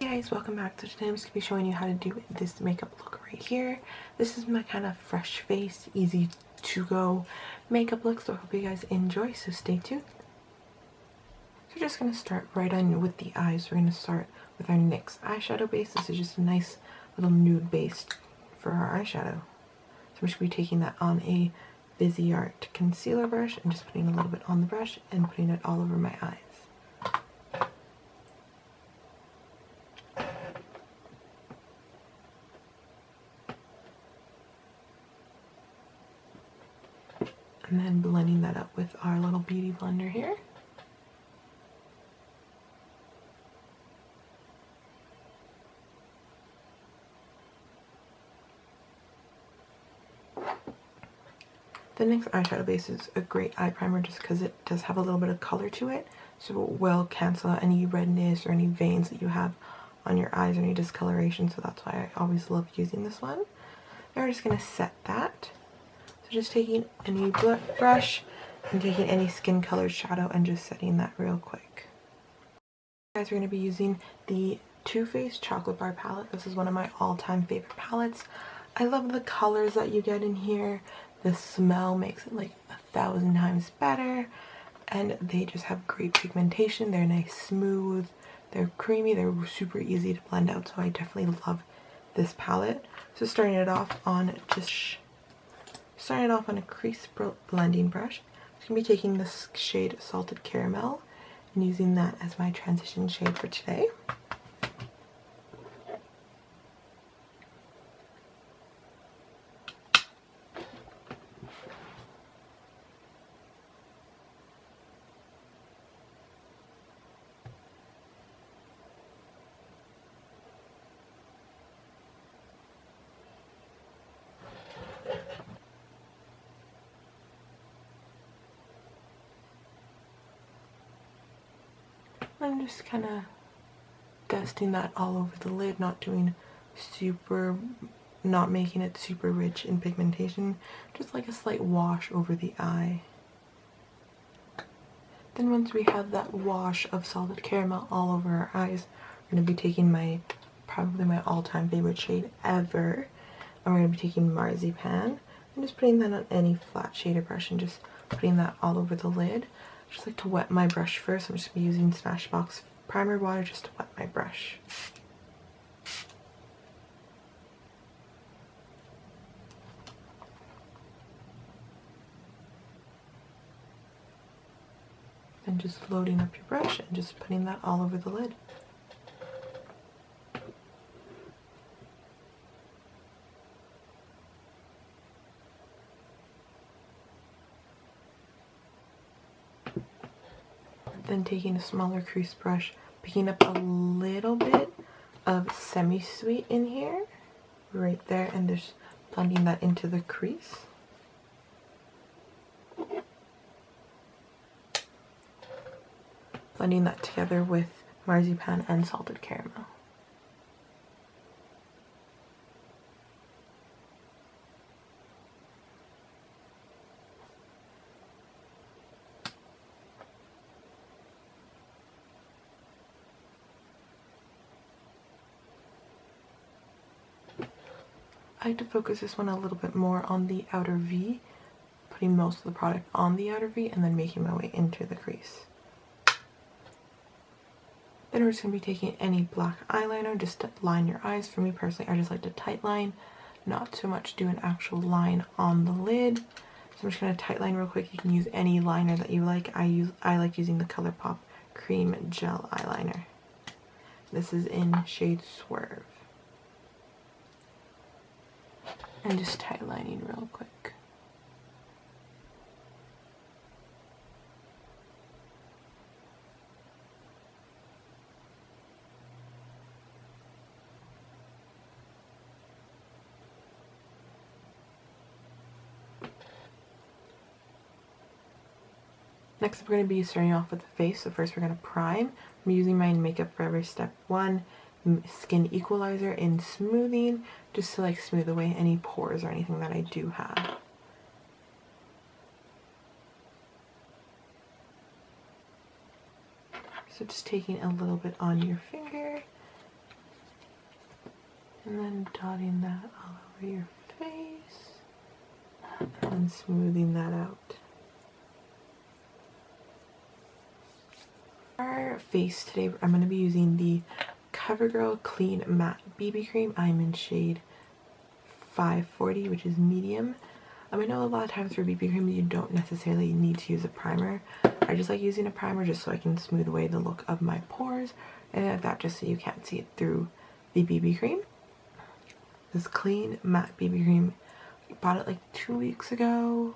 Guys, welcome back. So today I'm just going to be showing you how to do this makeup look right here. This is my kind of fresh face, easy to go makeup look, so I hope you guys enjoy, so stay tuned. So we're just going to start right on with the eyes. We're going to start with our NYX eyeshadow base. This is just a nice little nude base for our eyeshadow. So I'm just going to be taking that on a Viseart concealer brush and just putting a little bit on the brush and putting it all over my eyes. And then blending that up with our little beauty blender here. The NYX eyeshadow base is a great eye primer just because it does have a little bit of color to it. So it will cancel out any redness or any veins that you have on your eyes or any discoloration. So that's why I always love using this one. Now we're just going to set that. So just taking any brush and taking any skin colored shadow and just setting that real quick. Guys, we're going to be using the Too Faced Chocolate Bar palette. This is one of my all-time favorite palettes. I love the colors that you get in here. The smell makes it like 1,000 times better. And they just have great pigmentation. They're nice, smooth, they're creamy, they're super easy to blend out. So I definitely love this palette. So starting it off on a crease blending brush. I'm going to be taking this shade Salted Caramel and using that as my transition shade for today. I'm just kind of dusting that all over the lid, not making it super rich in pigmentation, just like a slight wash over the eye. Then once we have that wash of Salted Caramel all over our eyes, we're going to be taking probably my all-time favorite shade ever, and we're going to be taking Marzipan and just putting that on any flat shader brush and just putting that all over the lid. I just like to wet my brush first. I'm just going to be using Smashbox primer water just to wet my brush. And just loading up your brush and just putting that all over the lid. Then taking a smaller crease brush, picking up a little bit of Semi-Sweet in here, right there, and just blending that into the crease. Blending that together with Marzipan and Salted Caramel. I like to focus this one a little bit more on the outer V, putting most of the product on the outer V and then making my way into the crease. Then we're just going to be taking any black eyeliner just to line your eyes. For me personally, I just like to tight line, not so much do an actual line on the lid. So I'm just going to tight line real quick. You can use any liner that you like. I like using the ColourPop Cream Gel Eyeliner. This is in shade Swerve. And just tight lining real quick. Next up, we're going to be starting off with the face. So first we're going to prime. I'm using my Makeup Forever Step 1 Skin Equalizer in Smoothing, just to like smooth away any pores or anything that I do have. So just taking a little bit on your finger And then dotting that all over your face and smoothing that out. For our face today, I'm going to be using the CoverGirl Clean Matte BB Cream. I'm in shade 540, which is medium. I know a lot of times for BB cream you don't necessarily need to use a primer. I just like using a primer just so I can smooth away the look of my pores and like that, just so you can't see it through the BB cream. This Clean Matte BB Cream, I bought it like 2 weeks ago.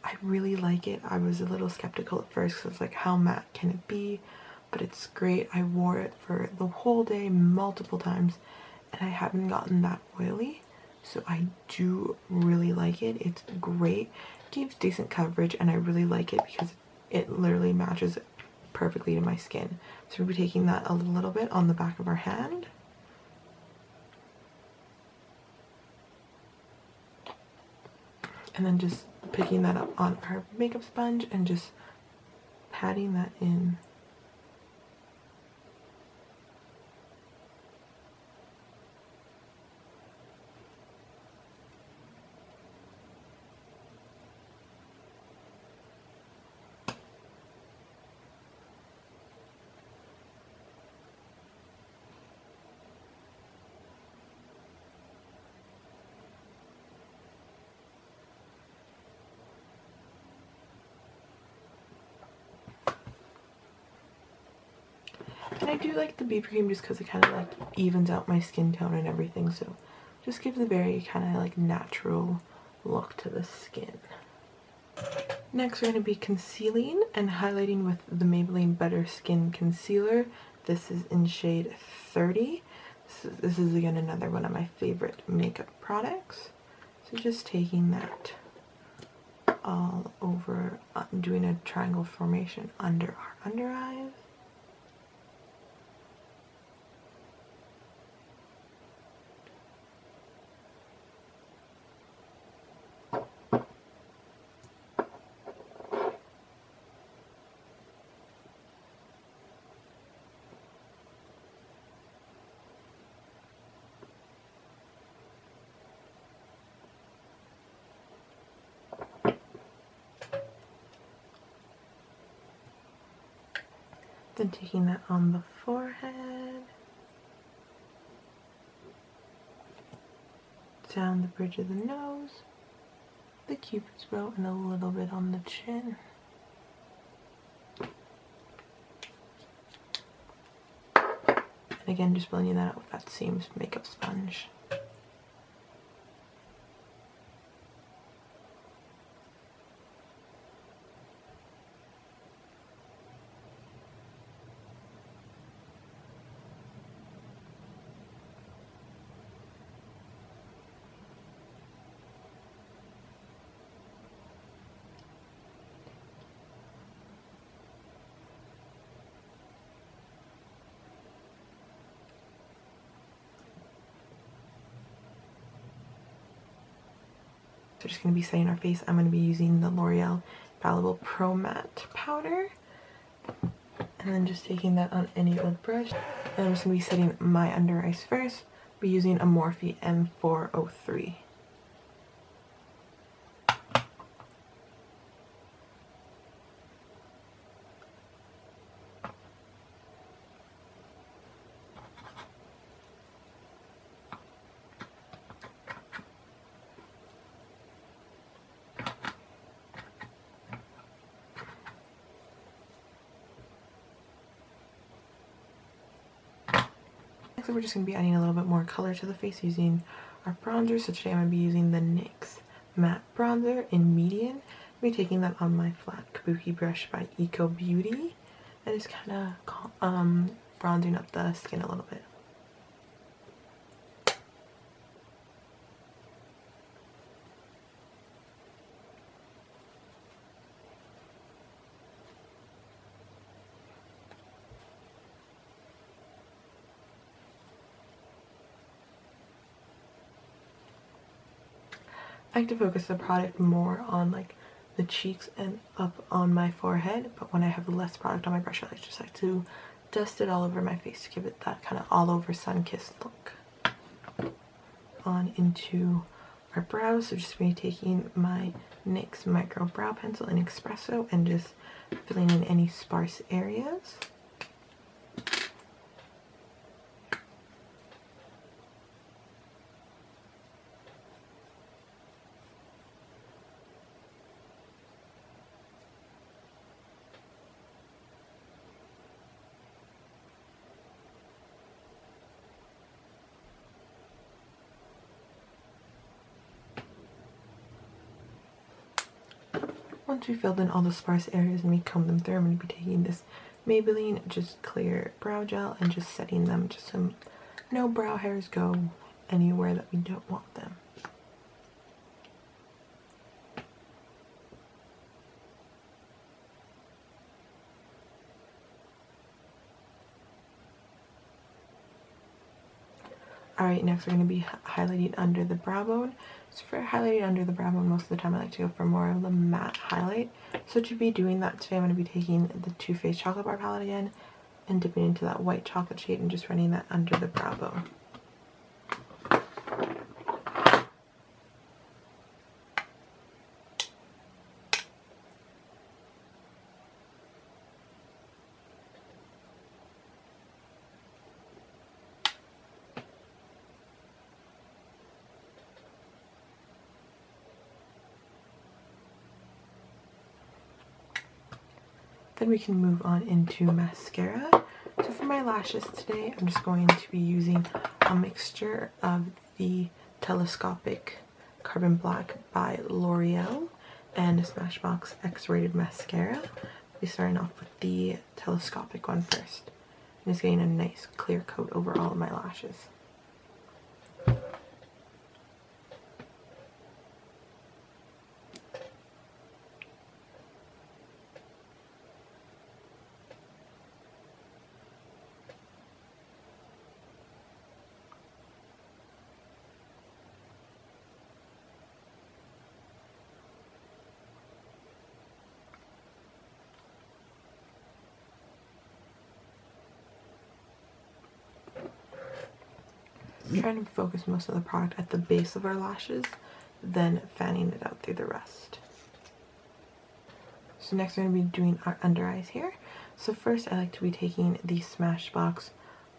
I really like it. I was a little skeptical at first because I was like, how matte can it be? But it's great. I wore it for the whole day multiple times and I haven't gotten that oily. So I do really like it. It's great. It gives decent coverage and I really like it because it literally matches perfectly to my skin. So we'll be taking that a little bit on the back of our hand. And then just picking that up on our makeup sponge and just patting that in. And I do like the BB cream just because it kind of like evens out my skin tone and everything, so just gives a very kind of like natural look to the skin. Next we're going to be concealing and highlighting with the Maybelline Better Skin Concealer. This is in shade 30. This is again another one of my favorite makeup products. So just taking that all over, doing a triangle formation under our under eyes. Then taking that on the forehead, down the bridge of the nose, the cupid's bow, and a little bit on the chin. And again, just blending that out with that same makeup sponge. So just going to be setting our face. I'm going to be using the L'Oreal Infallible Pro Matte Powder. And then just taking that on any old brush. And I'm just going to be setting my under eyes first. Be using a Morphe M403. So we're just going to be adding a little bit more color to the face using our bronzer. So today I'm going to be using the NYX Matte Bronzer in medium. I'll be taking that on my flat kabuki brush by Eco Beauty and just kind of bronzing up the skin a little bit. I like to focus the product more on like the cheeks and up on my forehead, but when I have less product on my brush, I just like to dust it all over my face to give it that kind of all over sun-kissed look. on into our brows. So just be taking my NYX Micro Brow Pencil in Espresso and just filling in any sparse areas. Once we filled in all the sparse areas and we comb them through, I'm going to be taking this Maybelline Just Clear Brow Gel and just setting them just so no brow hairs go anywhere that we don't want them. Alright, next we're going to be highlighting under the brow bone. So for highlighting under the brow bone, most of the time I like to go for more of the matte highlight. So to be doing that today, I'm going to be taking the Too Faced Chocolate Bar palette again and dipping into that white chocolate shade and just running that under the brow bone. Then we can move on into mascara. So for my lashes today, I'm just going to be using a mixture of the Telescopic Carbon Black by L'Oreal and a Smashbox X-Rated Mascara. I'll be starting off with the Telescopic one first. I'm just getting a nice clear coat over all of my lashes. Trying to focus most of the product at the base of our lashes, then fanning it out through the rest. So next we're going to be doing our under eyes here. So first I like to be taking the Smashbox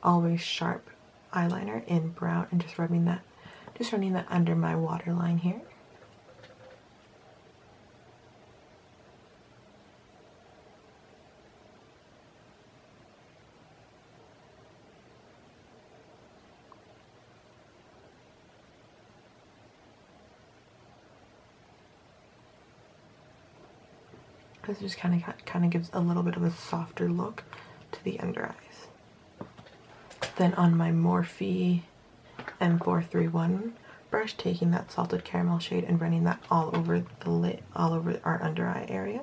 Always Sharp eyeliner in brown and just running that under my waterline here. This just kind of gives a little bit of a softer look to the under eyes. Then on my Morphe M431 brush, taking that salted caramel shade and running that all over the lid, all over our under eye area.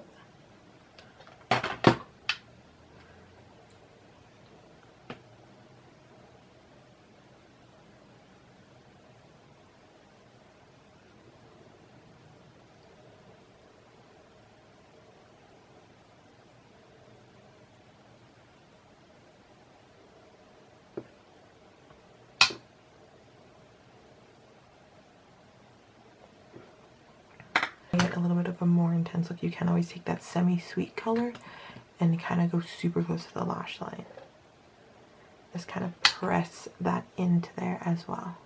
Get a little bit of a more intense look, you can always take that semi-sweet color and kind of go super close to the lash line. Just kind of press that into there as well.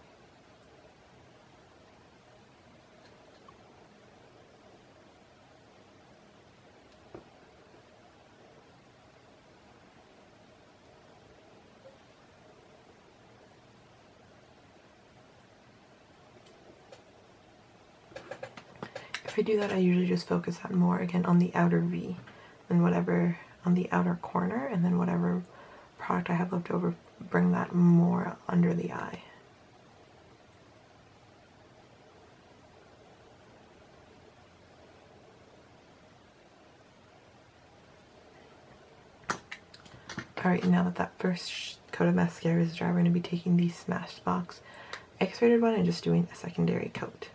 If I do that, I usually just focus that more again on the outer V and whatever on the outer corner, and then whatever product I have left over, bring that more under the eye. Alright, now that that first coat of mascara is dry, we're going to be taking the Smashbox X-Rated one and just doing a secondary coat.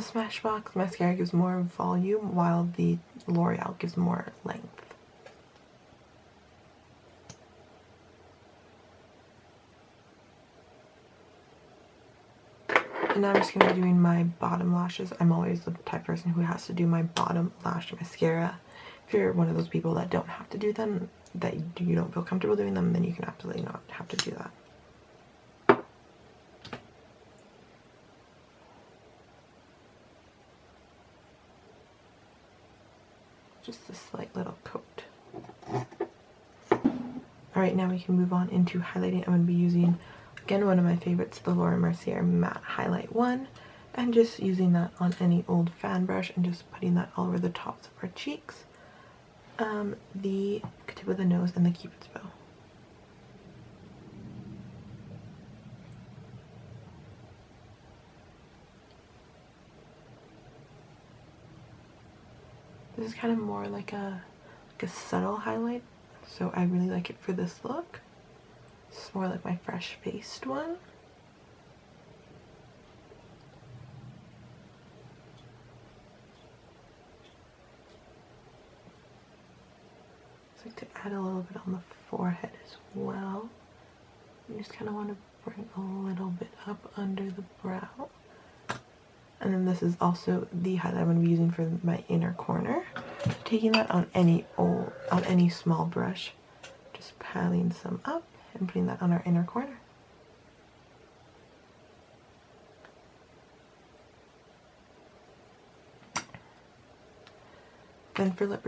The Smashbox mascara gives more volume while the L'Oreal gives more length. And now I'm just going to be doing my bottom lashes. I'm always the type of person who has to do my bottom lash mascara. If you're one of those people that don't have to do them, that you don't feel comfortable doing them, then you can absolutely not have to do that. Just a slight little coat. Alright, now we can move on into highlighting. I'm going to be using, again, one of my favorites, the Laura Mercier Matte Highlight 1. And just using that on any old fan brush and just putting that all over the tops of our cheeks, the tip of the nose, and the Cupid's bow. This is kind of more like a subtle highlight, so I really like it for this look. It's more like my fresh faced one. I like to add a little bit on the forehead as well. You just kind of want to bring a little bit up under the brow. And then this is also the highlight I'm going to be using for my inner corner. So taking that on any small brush, just piling some up and putting that on our inner corner. Then for lip,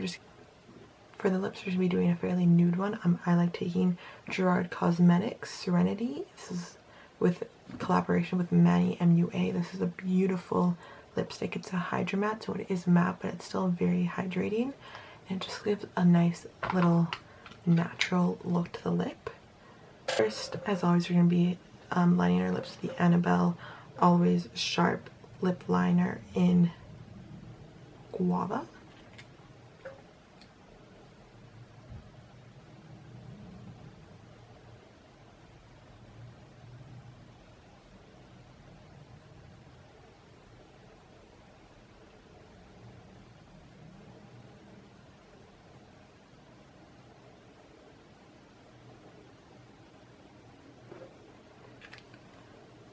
for the lips, we're going to be doing a fairly nude one. I like taking Gerard Cosmetics Serenity. This is with collaboration with Manny MUA. This is a beautiful lipstick. It's a Hydra Matte, so it is matte, but it's still very hydrating. And it just gives a nice little natural look to the lip. First, as always, we're going to be lining our lips with the Annabelle Always Sharp Lip Liner in Guava.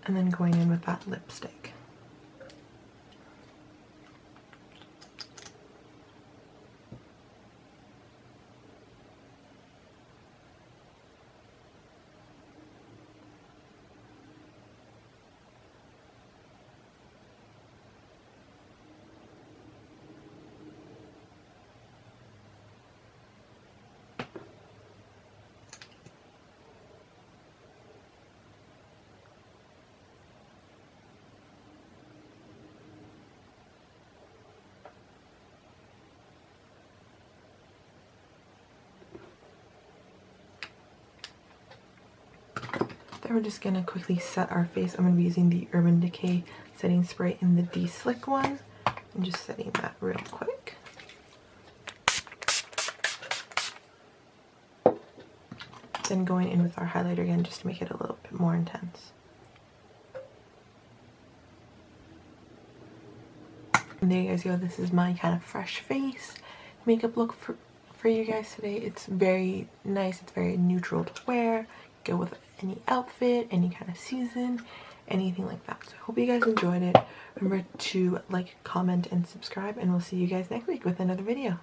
And then going in with that lipstick. Then we're just going to quickly set our face. I'm going to be using the Urban Decay setting spray in the De-Slick one. I'm just setting that real quick. Then going in with our highlighter again just to make it a little bit more intense. And there you guys go. This is my kind of fresh face makeup look for you guys today. It's very nice. It's very neutral to wear. Go with any outfit, any kind of season, anything like that. So I hope you guys enjoyed it. Remember to like, comment, and subscribe, and we'll see you guys next week with another video.